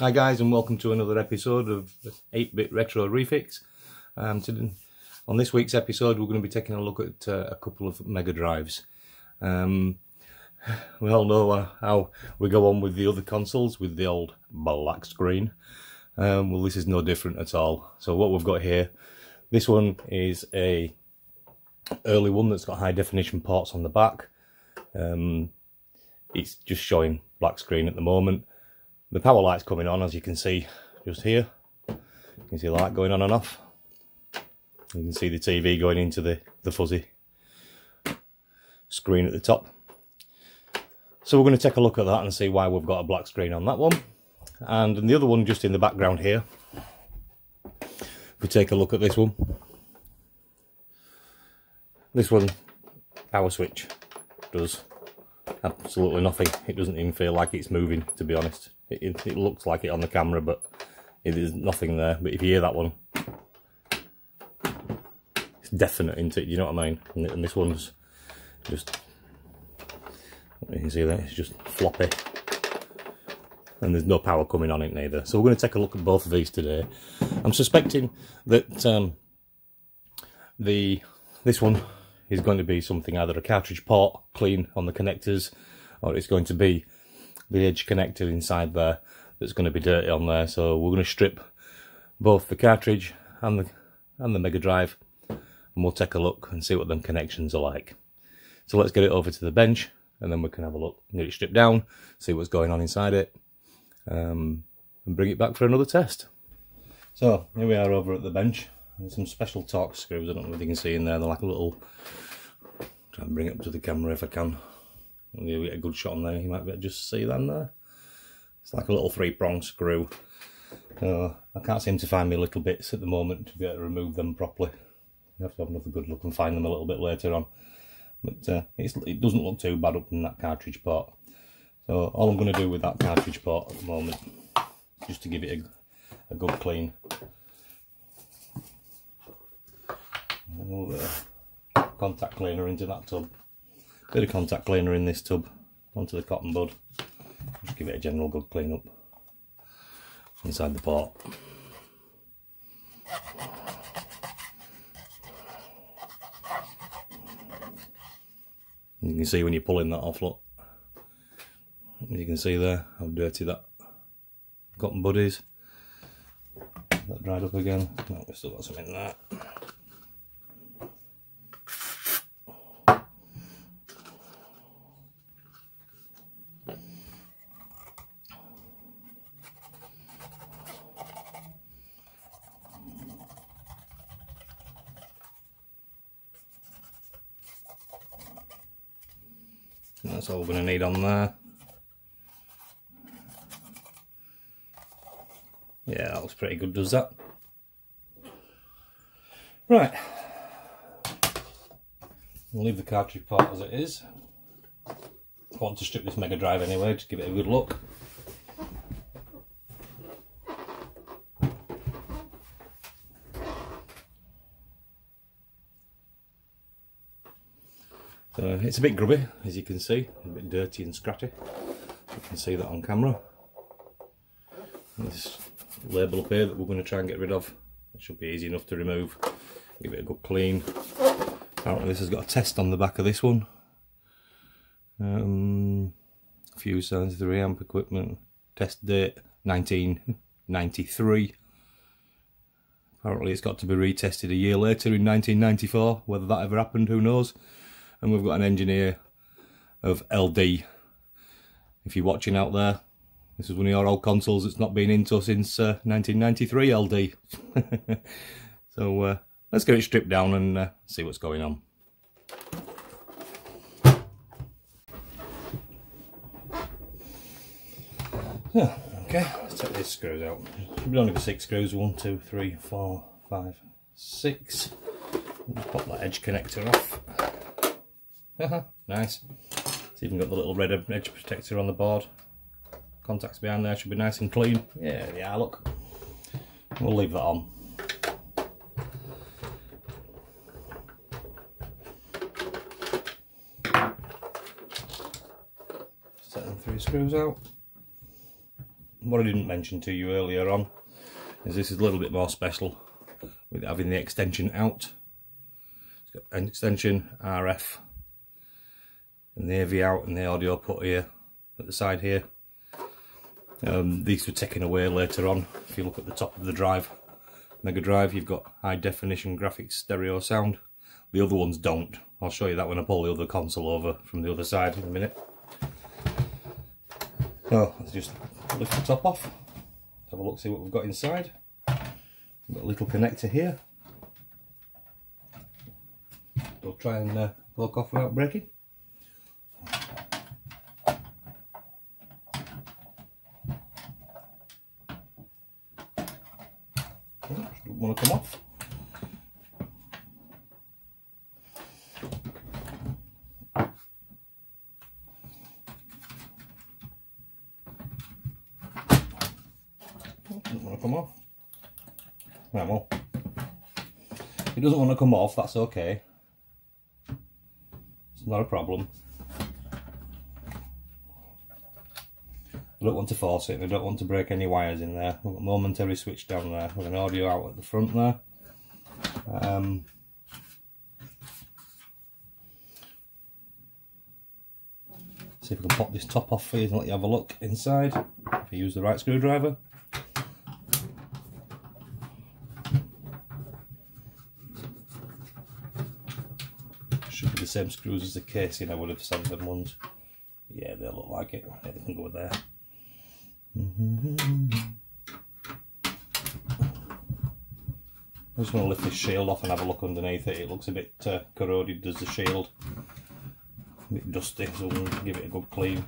Hi guys, and welcome to another episode of 8-Bit Retro ReFix. On this week's episode we're going to be taking a look at a couple of Mega Drives. We all know how we go on with the other consoles with the old black screen. Well, this is no different at all. So what we've got here, this one is a early one that's got high definition ports on the back. It's just showing black screen at the moment. The power light's coming on, as you can see just here. You can see the light going on and off. You can see the TV going into the fuzzy screen at the top. So we're going to take a look at that and see why we've got a black screen on that one. And the other one just in the background here, if we take a look at this one. This one, power switch, does absolutely nothing. It doesn't even feel like it's moving, to be honest. It looks like it on the camera, but it is nothing there. But if you hear that one, it's definite, isn't it? You know what I mean? And this one's just, you can see that it's just floppy, and there's no power coming on it neither. So we're going to take a look at both of these today. I'm suspecting that this one is going to be something, either a cartridge port clean on the connectors, or it's going to be the edge connector inside there that's going to be dirty on there. So we're going to strip both the cartridge and the Mega Drive, and we'll take a look and see what them connections are like. So let's get it over to the bench, and then we can have a look, get it stripped down, see what's going on inside it, and bring it back for another test. So here we are over at the bench. There's some special Torx screws. I don't know if you can see in there. They're like a little, try and bring it up to the camera if I can. You'll get a good shot on there. You might be able to just see them there. It's like a little 3-prong screw. I can't seem to find my little bits at the moment to be able to remove them properly. You have to have another good look and find them a little bit later on. But it doesn't look too bad up in that cartridge port. So all I'm going to do with that cartridge port at the moment, just to give it a good clean. Contact cleaner into that tub. Bit of contact cleaner in this tub onto the cotton bud. Just give it a general good clean up inside the port. You can see when you're pulling that off, look. You can see there how dirty that cotton bud is. That dried up again. No, we've still got some in there. That's all we're going to need on there. Yeah, that looks pretty good, does that? Right. We'll leave the cartridge port as it is. I want to strip this Mega Drive anyway, just give it a good look. So it's a bit grubby, as you can see, a bit dirty and scratchy. You can see that on camera. This label up here that we're going to try and get rid of, it should be easy enough to remove. Give it a good clean. Apparently this has got a test on the back of this one. Fuse 73 amp equipment, test date 1993. Apparently it's got to be retested a year later in 1994. Whether that ever happened, who knows. And we've got an engineer of LD. If you're watching out there, this is one of your old consoles that's not been into since 1993 LD. So let's get it stripped down and see what's going on. Yeah, okay, let's take these screws out. Should be only 6 screws. 1, 2, 3, 4, 5, 6. Just pop that edge connector off. Nice. It's even got the little red edge protector on the board. Contacts behind there should be nice and clean. Yeah, look. We'll leave that on. Set them 3 screws out. what I didn't mention to you earlier on is this is a little bit more special with having the extension out. It's got an extension, RF, and the AV out, and the audio put here at the side here. These were taken away later on. If you look at the top of the drive, Mega Drive, you've got high definition graphics stereo sound. The other ones don't. I'll show you that when I pull the other console over from the other side in a minute. So let's just lift the top off, have a look, see what we've got inside. We've got a little connector here. We'll try and block off without breaking. Don't want to come off. Doesn't want to come off. Right, well, if it doesn't want to come off, that's okay. It's not a problem. I don't want to force it, and I don't want to break any wires in there. We've got a momentary switch down there with an audio out at the front there. See if we can pop this top off for you and let you have a look inside, if you use the right screwdriver. Should be the same screws as the casing I would have sent them ones. Yeah, they look like it. Yeah, they can go there. I just want to lift this shield off and have a look underneath it. It looks a bit corroded, does the shield. A bit dusty, so we'll give it a good clean.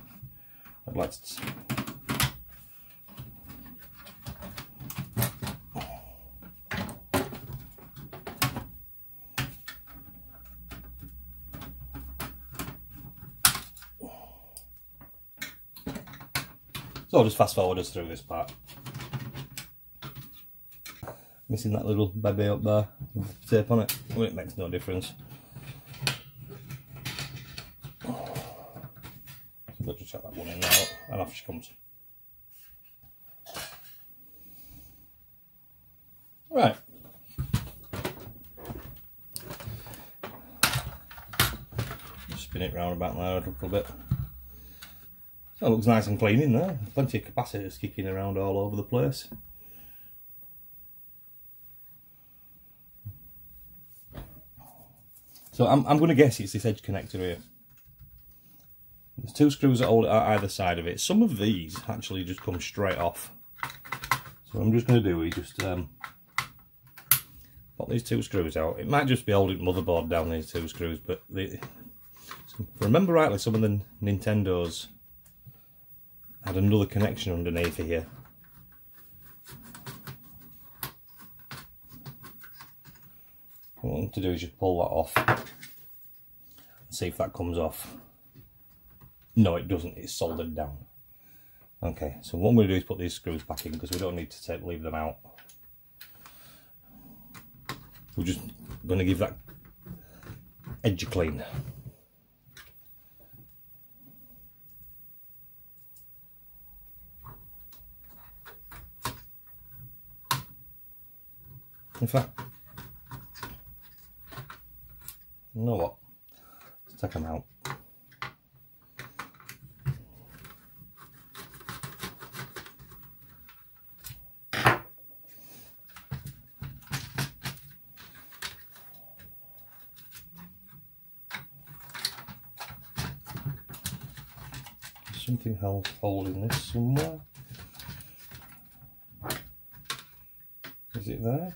I'd like to... So I'll just fast forward us through this part. Missing that little baby up there with tape on it. Well, it makes no difference. So let's just check that one in now, and off she comes. Right. Just spin it round about there a little bit. So it looks nice and clean in there. Plenty of capacitors kicking around all over the place. So I'm going to guess it's this edge connector here. There's two screws that hold it at either side of it. Some of these actually just come straight off. So what I'm just going to do is just pop these two screws out. It might just be holding the motherboard down, these two screws, but if I remember rightly, some of the Nintendos had another connection underneath here. What I want to do is just pull that off and see if that comes off. No, it doesn't, it's soldered down. Okay, so what I'm going to do is put these screws back in because we don't need to leave them out. We're just going to give that edge a clean. In fact, you know what? Let's take them out. There's something else holding this somewhere. Is it there?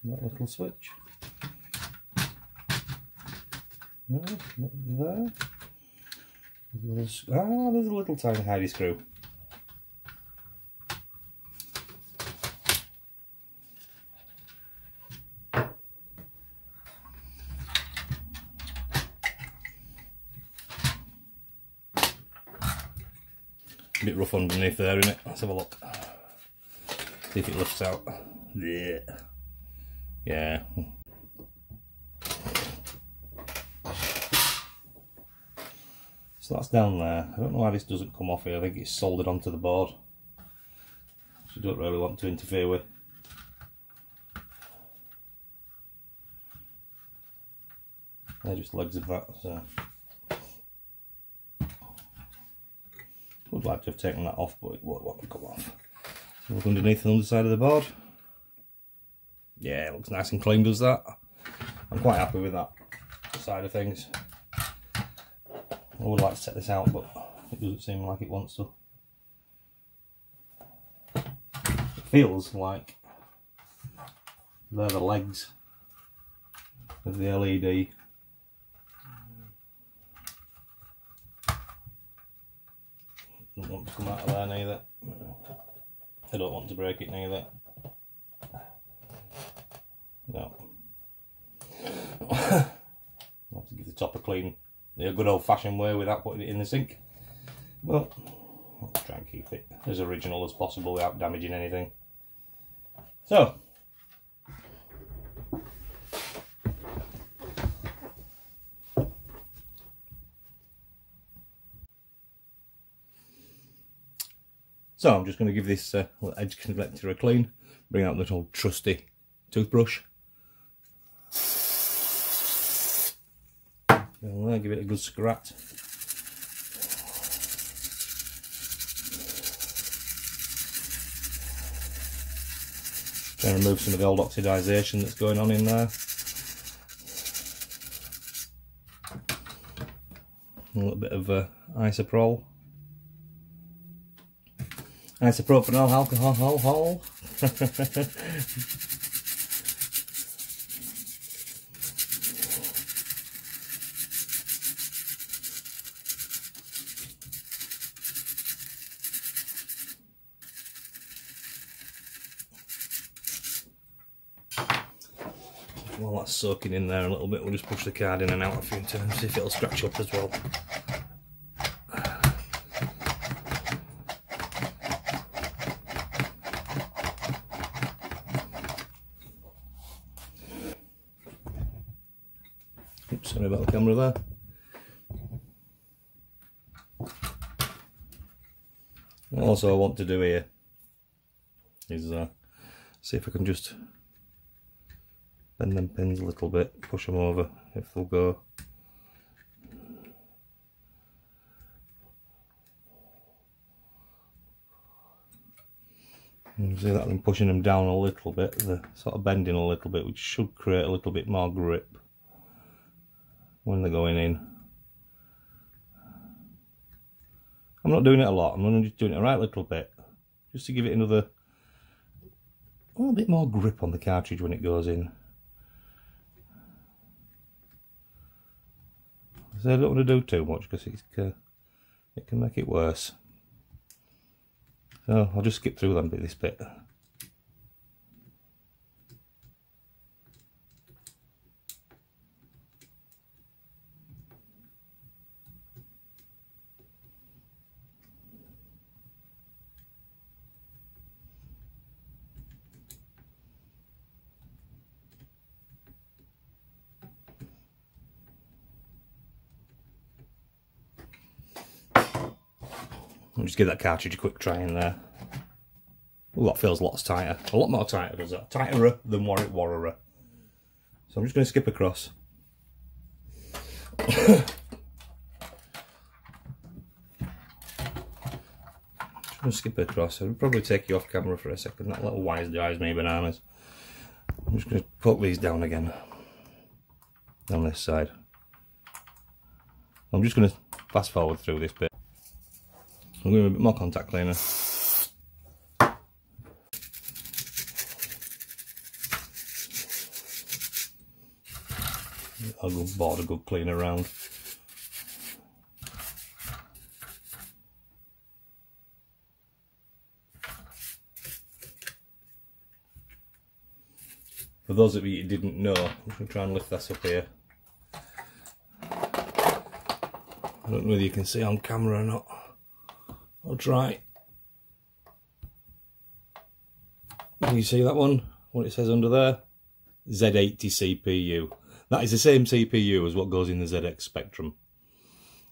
That little switch. No, not there. There's a little tiny hidey screw. A bit rough underneath there, isn't it? Let's have a look. See if it lifts out. Yeah. Yeah. So that's down there. I don't know why this doesn't come off here. I think it's soldered onto the board, which I don't really want to interfere with. They're just legs of that, so would like to have taken that off, but it won't want to come off. So look underneath the underside of the board. Yeah, it looks nice and clean, does that? I'm quite happy with that side of things. I would like to set this out, but it doesn't seem like it wants to. It feels like they're the legs of the LED. Don't want to come out of there neither. I don't want to break it neither. No. I'll have to give the top a clean, the good old fashioned way without putting it in the sink. But I'll try and keep it as original as possible without damaging anything. So, I'm just going to give this little edge connector a clean, bring out the little trusty toothbrush. And give it a good scrat. Try and remove some of the old oxidisation that's going on in there. A little bit of isopropyl. Isopropyl alcohol. While that's soaking in there a little bit, we'll just push the card in and out a few times, see if it'll scratch up as well. Oops, sorry about the camera there. Also, I want to do here is see if I can just bend them pins a little bit, push them over if they'll go. You see that I'm pushing them down a little bit, they're sort of bending a little bit, which should create a little bit more grip when they're going in. I'm not doing it a lot, I'm only just doing it a right little bit, just to give it another a little bit more grip on the cartridge when it goes in. So I don't want to do too much because it can make it worse. So I'll just skip through this bit. I'll just give that cartridge a quick try in there. Oh, that feels lots tighter. A lot more tighter, does that? Tighter than what it were. So I'm just going to skip across. Just going to skip across. I'll probably take you off camera for a second. That little wise drives me bananas. I'm just going to poke these down again. On this side. I'm just going to fast forward through this bit. I'm going to do a bit more contact cleaner. I'll go board a good clean around. For those of you who didn't know, I'm going to try and lift this up here. I don't know whether you can see on camera or not. I'll try. Can you see that one? What it says under there? Z80 CPU. That is the same CPU as what goes in the ZX Spectrum.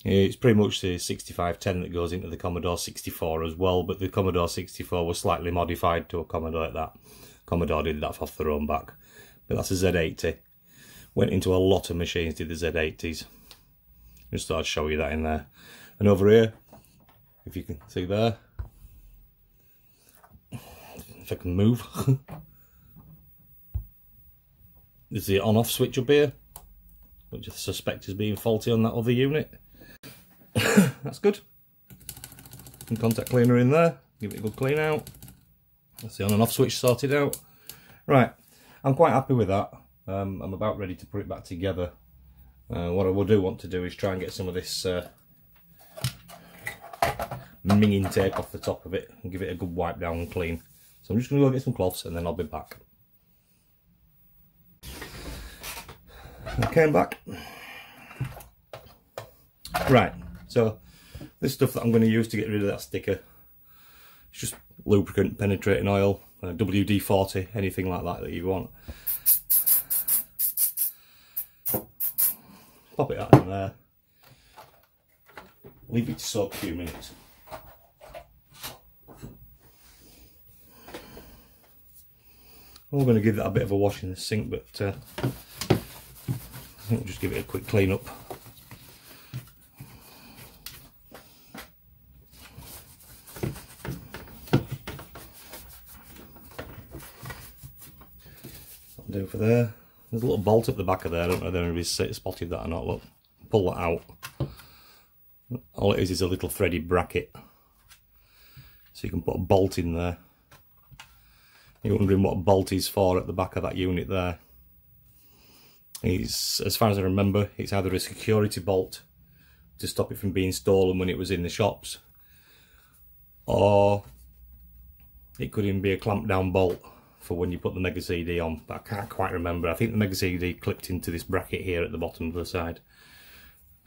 It's pretty much the 6510 that goes into the Commodore 64 as well, but the Commodore 64 was slightly modified to accommodate that. Commodore did that off their own back. But that's a Z80. Went into a lot of machines, did the Z80s. Just thought I'd show you that in there. And over here, if you can see there, if I can move, there's the on-off switch up here, which I suspect is being faulty on that other unit. That's good. Some contact cleaner in there, give it a good clean out. That's the on and off switch sorted out. Right, I'm quite happy with that. I'm about ready to put it back together. What I want to do is try and get some of this minging tape off the top of it and give it a good wipe down and clean. So I'm just going to go get some cloths and then I'll be back. I came back. Right, so this stuff that I'm going to use to get rid of that sticker, it's just lubricant, penetrating oil, WD-40, anything like that you want. Pop it out in there, leave it to soak a few minutes. We're going to give that a bit of a wash in the sink, but I think we'll just give it a quick clean up. That'll do for there. There's a little bolt up the back of there. I don't know if anybody's spotted that or not. Look, pull that out. All it is a little threaded bracket, so you can put a bolt in there. You're wondering what a bolt is for at the back of that unit there. It's, as far as I remember, it's either a security bolt to stop it from being stolen when it was in the shops, or it could even be a clamp down bolt for when you put the Mega CD on, but I can't quite remember. I think the Mega CD clipped into this bracket here at the bottom of the side.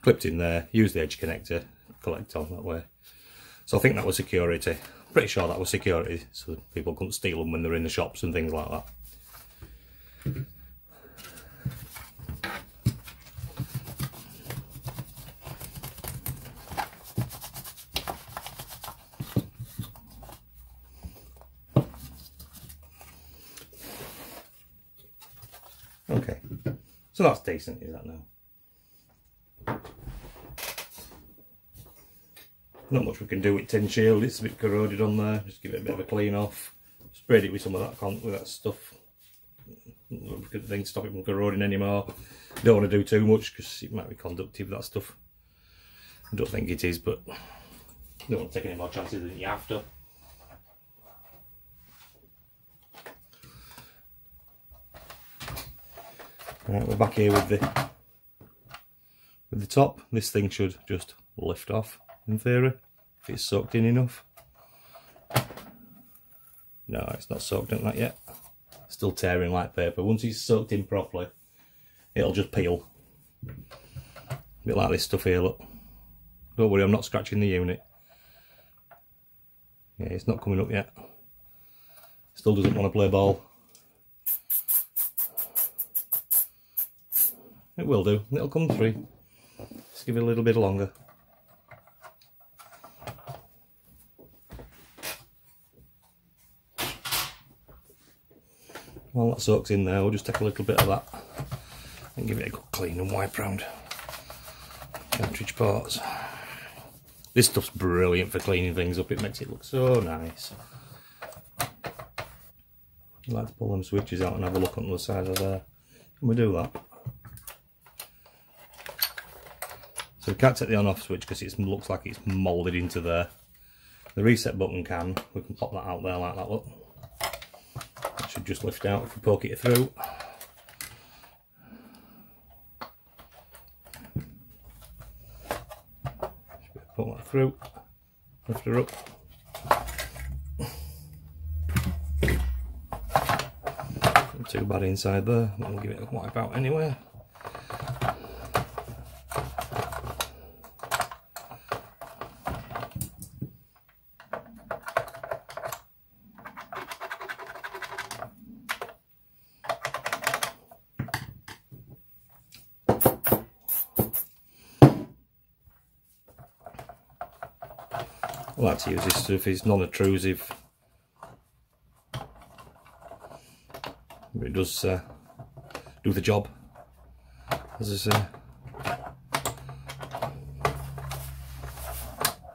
Clipped in there, used the edge connector, collect on that way. So I think that was security. Pretty sure that was security, so that people couldn't steal them when they're in the shops and things like that. Okay, so that's decent, is that now? Not much we can do with tin shield, it's a bit corroded on there. Just give it a bit of a clean off. Sprayed it with some of that stuff. Good thing to stop it from corroding anymore. Don't want to do too much because it might be conductive, that stuff. I don't think it is, but don't want to take any more chances than you have to. Right, we're back here with the top. This thing should just lift off, in theory, if it's soaked in enough. No, it's not soaked in that yet. Still tearing like paper. Once it's soaked in properly, it'll just peel. A bit like this stuff here, look. Don't worry, I'm not scratching the unit. Yeah, it's not coming up yet. Still doesn't want to play ball. It will do, it'll come through. Just give it a little bit longer. While that soaks in there, we'll just take a little bit of that and give it a good clean and wipe round cartridge parts. This stuff's brilliant for cleaning things up, it makes it look so nice. I'd like to pull them switches out and have a look on the side of there. Can we do that? So we can't take the on-off switch because it looks like it's moulded into there. The reset button we can pop that out there like that, look. It should just lift out if we poke it through. Pull that through, lift her up. Not too bad inside there, we'll give it a wipe out anyway. I like to use this stuff, it's non-intrusive, but it does do the job, as I say.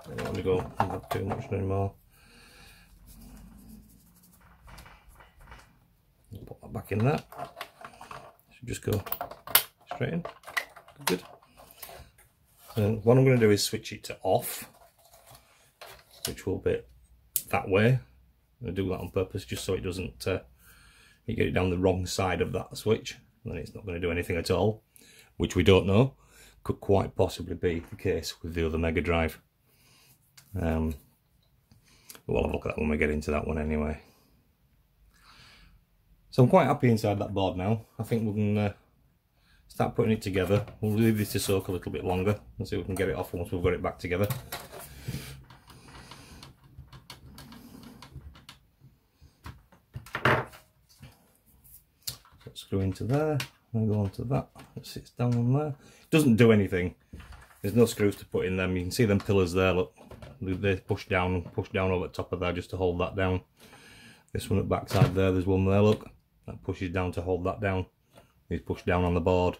I don't want to go too much anymore. Put that back in there. Should just go straight in. Good. And what I'm going to do is switch it to off, which will be that way. I'm going to do that on purpose just so it doesn't, you get it down the wrong side of that switch, and then it's not going to do anything at all, which we don't know. Could quite possibly be the case with the other Mega Drive. But we'll have a look at that when we get into that one anyway. So I'm quite happy inside that board now. I think we can start putting it together. We'll leave this to soak a little bit longer and see if we can get it off once we've got it back together. So screw into there, and go onto that. It sits down on there. It doesn't do anything. There's no screws to put in them. You can see them pillars there, look. They push down over the top of there just to hold that down. This one at the back side there, there's one there, look. That pushes down to hold that down. These push down on the board.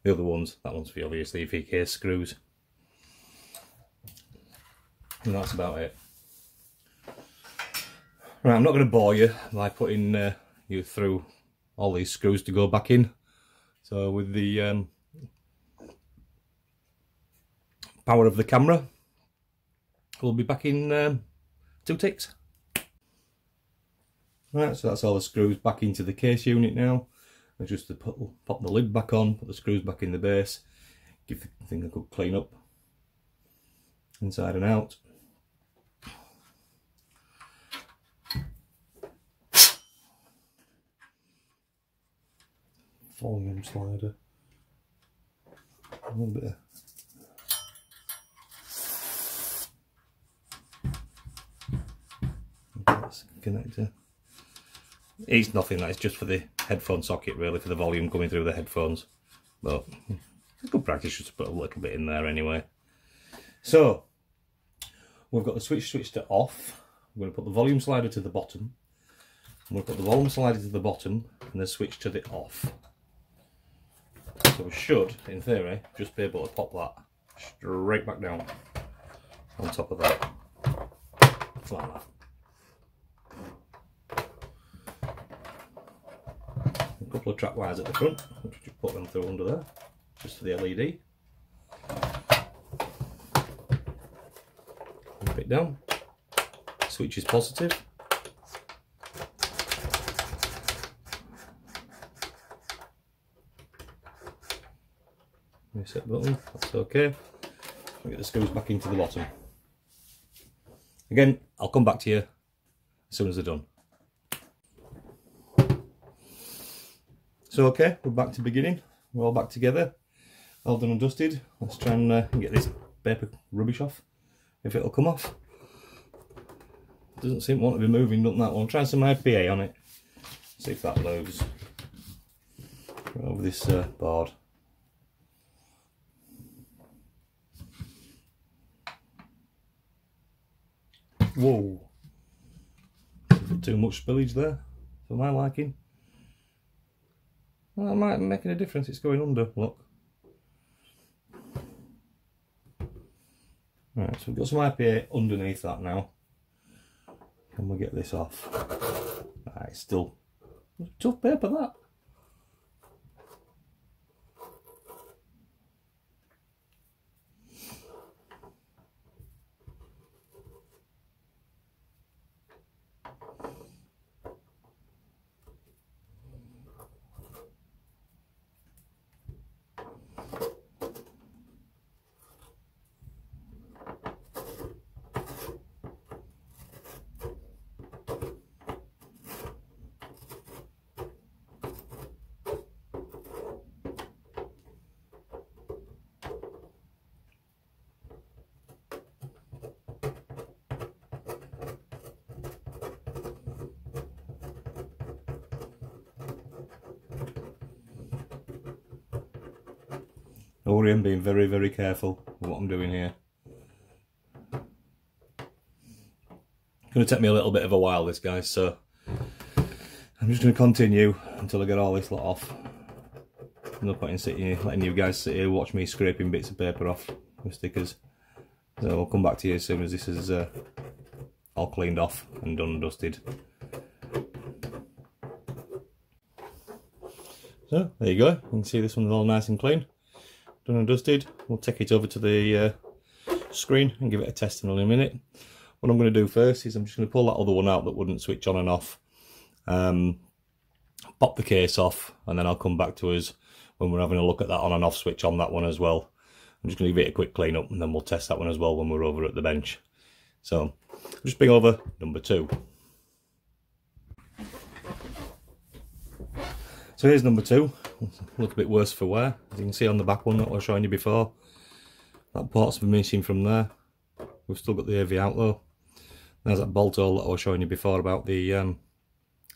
The other ones, that one's for obviously if your case screws. And that's about it. Right, I'm not going to bore you by putting you through all these screws to go back in. So with the power of the camera, we'll be back in 2 ticks. Right, so that's all the screws back into the case unit now. And just to pop the lid back on, put the screws back in the base, give the thing a good clean up, inside and out. Volume slider. A little bit of that's connector. It's nothing, that is just for the headphone socket really, for the volume coming through the headphones. But it's good practice just to put a little bit in there anyway. So we've got the switch to off. I'm going to put the volume slider to the bottom. I'm going to put the volume slider to the bottom and the switch to the off. So we should, in theory, just be able to pop that straight back down on top of that. Like that. A couple of track wires at the front, which just put them through under there, just for the LED. Put it down. Switch is positive. Reset button, that's okay. I'll get the screws back into the bottom. Again, I'll come back to you as soon as they're done. So okay, we're back to beginning. We're all back together, all done and dusted. Let's try and get this paper rubbish off, if it'll come off. Doesn't seem to want to be moving, doesn't that one? Try some IPA on it, see if that moves. Right over this board. Whoa, too much spillage there for my liking. Well, that might be making a difference, it's going under, look. Right, so we've got some IPA underneath that now. Can we get this off? Right, it's still tough paper, that. Don't worry, I'm being very, very careful with what I'm doing here. going to take me a little bit of a while, this, guys, so I'm just going to continue until I get all this lot off. No point in sitting here, letting you guys sit here, watch me scraping bits of paper off with stickers. So I'll come back to you as soon as this is all cleaned off and done and dusted. So there you go, you can see this one's all nice and clean, done and dusted. We'll take it over to the screen and give it a test in a minute. What I'm going to do first is I'm just going to pull that other one out that wouldn't switch on and off, pop the case off, and then I'll come back to us when we're having a look at that on and off switch on that one as well. I'm just going to give it a quick clean up and then we'll test that one as well when we're over at the bench. So I'll just bring over number 2. So here's number 2. Look a bit worse for wear. As you can see on the back one that I was showing you before, that port's been missing from there. We've still got the AV out though. There's that bolt hole that I was showing you before about the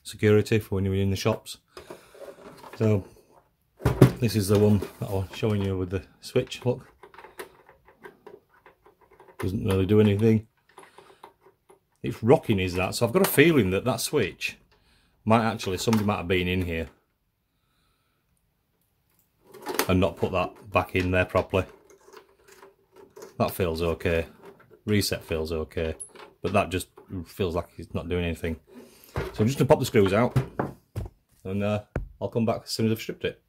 security for when you're in the shops. So this is the one that I was showing you with the switch. Look, doesn't really do anything. It's rocking, is that? So I've got a feeling that that switch might actually, somebody might have been in here and not put that back in there properly. That feels okay. Reset feels okay, but that just feels like it's not doing anything. So I'm just going to pop the screws out and I'll come back as soon as I've stripped it.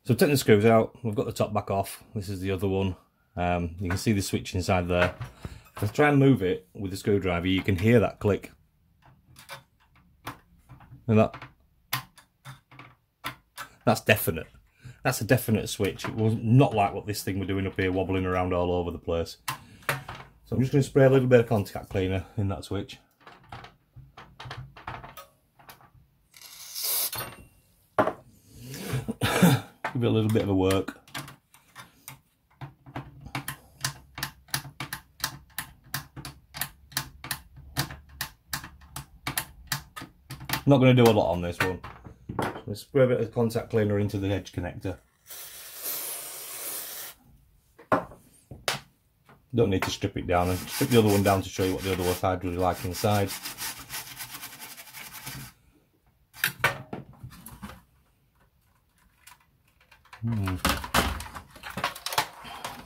So I've taken the screws out, we've got the top back off. This is the other one. You can see the switch inside there. If I try and move it with the screwdriver, you can hear that click. And that's definite. That's a definite switch. It was not like what this thing we're doing up here, wobbling around all over the place. So I'm just going to spray a little bit of contact cleaner in that switch. Give it a little bit of a work. I'm not going to do a lot on this one. Let's spray a bit of contact cleaner into the edge connector. Don't need to strip it down, and strip the other one down to show you what the other side was like inside. I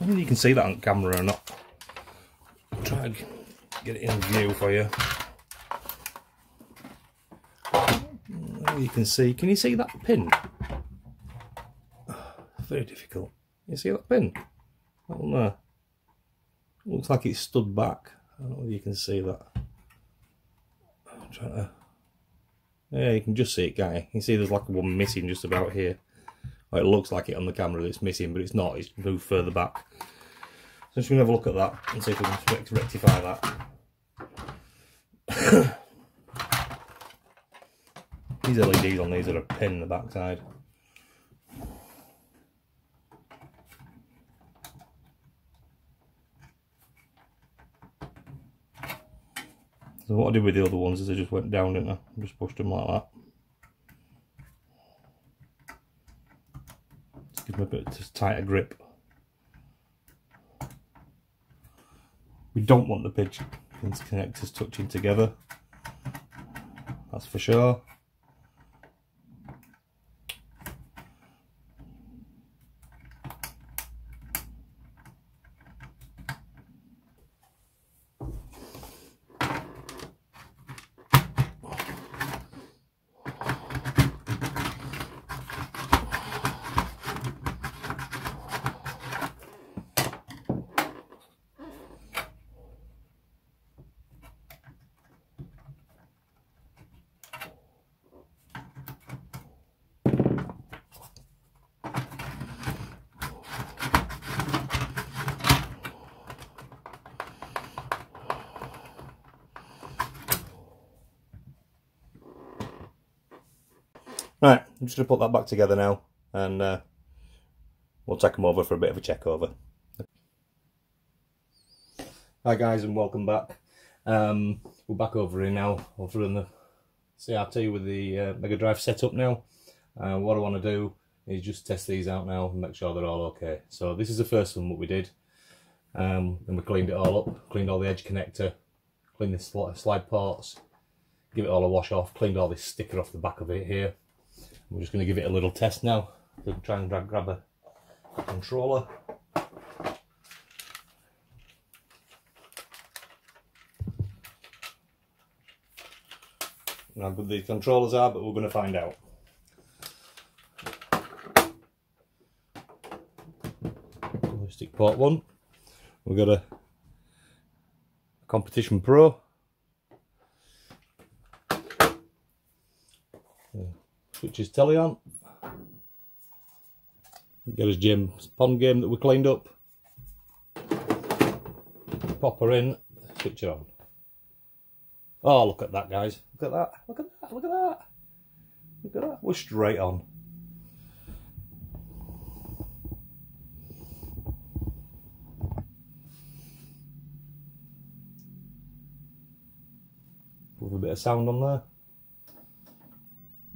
don't know if you can see that on camera or not. I'll try and get it in view for you. You can see, can you see that pin? Very difficult. You see that pin? That one there. Looks like it's stood back. I don't know if you can see that. I'm trying to... Yeah, you can just see it, can't you? You can see there's like one missing just about here. Well, it looks like it on the camera that it's missing, but it's not. It's moved further back. So I'm just going to have a look at that and see if we can rectify that. These LEDs on these are a pin in the backside. So what I did with the other ones is I just went down, didn't I? Just pushed them like that. Just give them a bit tighter grip. We don't want the pins connectors touching together. That's for sure. Right, I'm just going to put that back together now, and we'll take them over for a bit of a check over. Hi guys, and welcome back. We're back over here now, over in the CRT with the Mega Drive setup now. What I want to do is just test these out now and make sure they're all okay. So this is the first one what we did. Then we cleaned it all up, cleaned all the edge connector, cleaned the slide ports, give it all a wash off, cleaned all this sticker off the back of it here. We're just going to give it a little test now. So try and grab a controller. Not how good these controllers are, but we're going to find out. Stick port 1. We've got a Competition Pro. Switches telly on. Got his James Bond game that we cleaned up. Pop her in, switch her on. Oh, look at that, guys. Look at that. Look at that. Look at that. Look at that. We're straight on. With a bit of sound on there.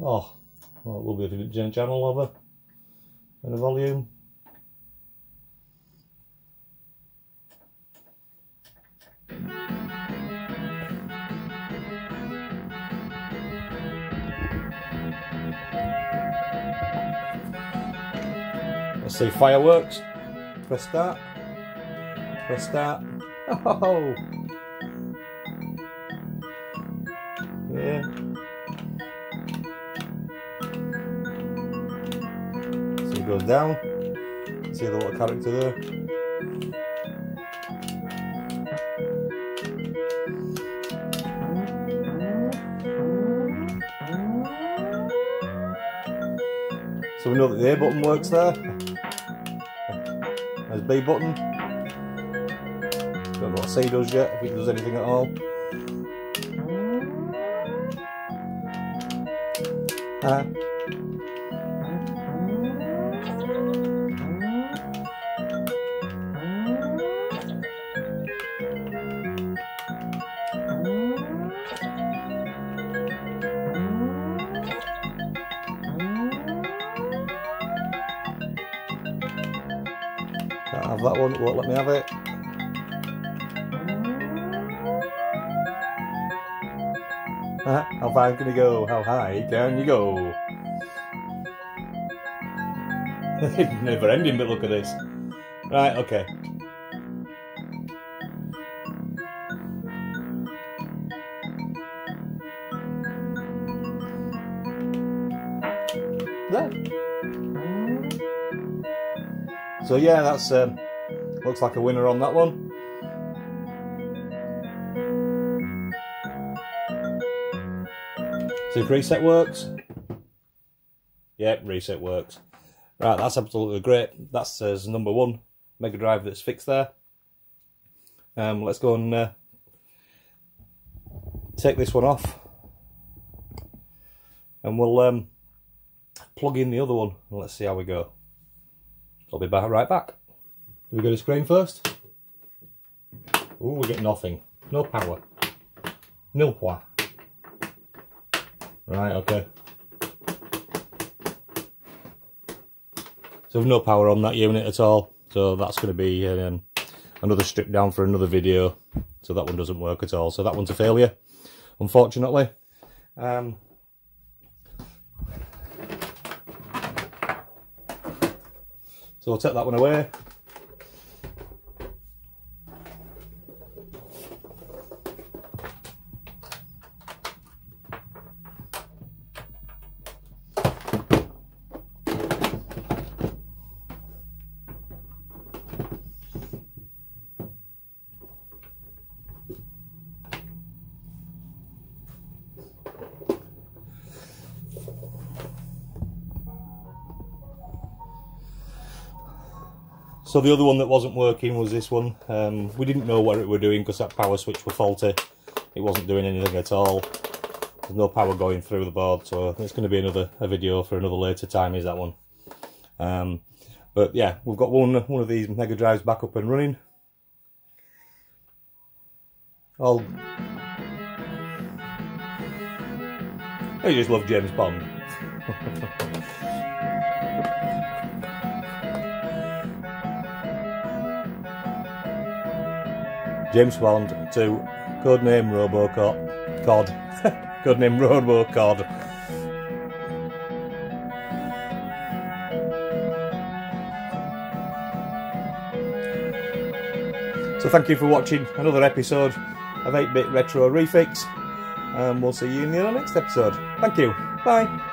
Oh, well, it will be a different channel over and a volume. Let's see fireworks. Press start. Press start. Oh! Yeah. So it goes down. See the little character there. So we know that the A button works there. There's B button. Don't know what C does yet, if it does anything at all. Can't have that one, it won't let me have it. How far can you go? How high can you go? Never ending, but look at this. Right, okay. There. So yeah, that's looks like a winner on that one. See if reset works. Yeah, reset works. Right, that's absolutely great. That says number 1 Mega Drive that's fixed there. Let's go and take this one off, and we'll plug in the other one and let's see how we go. I'll be right back. Do we go to screen first? Oh, we get nothing. No power. No power. Right, okay. So no power on that unit at all. So that's going to be another strip down for another video. So that one doesn't work at all. So that one's a failure, unfortunately. So we'll take that one away. So the other one that wasn't working was this one. We didn't know what it were doing because that power switch was faulty. It wasn't doing anything at all. There's no power going through the board, so it's going to be a video for another later time, is that one. But yeah, we've got one of these Mega Drives back up and running. I just love James Bond. James Bond to codename Robocop. Cod. Codename Robocod. So thank you for watching another episode of 8-Bit Retro ReFix, and we'll see you in the next episode. Thank you. Bye.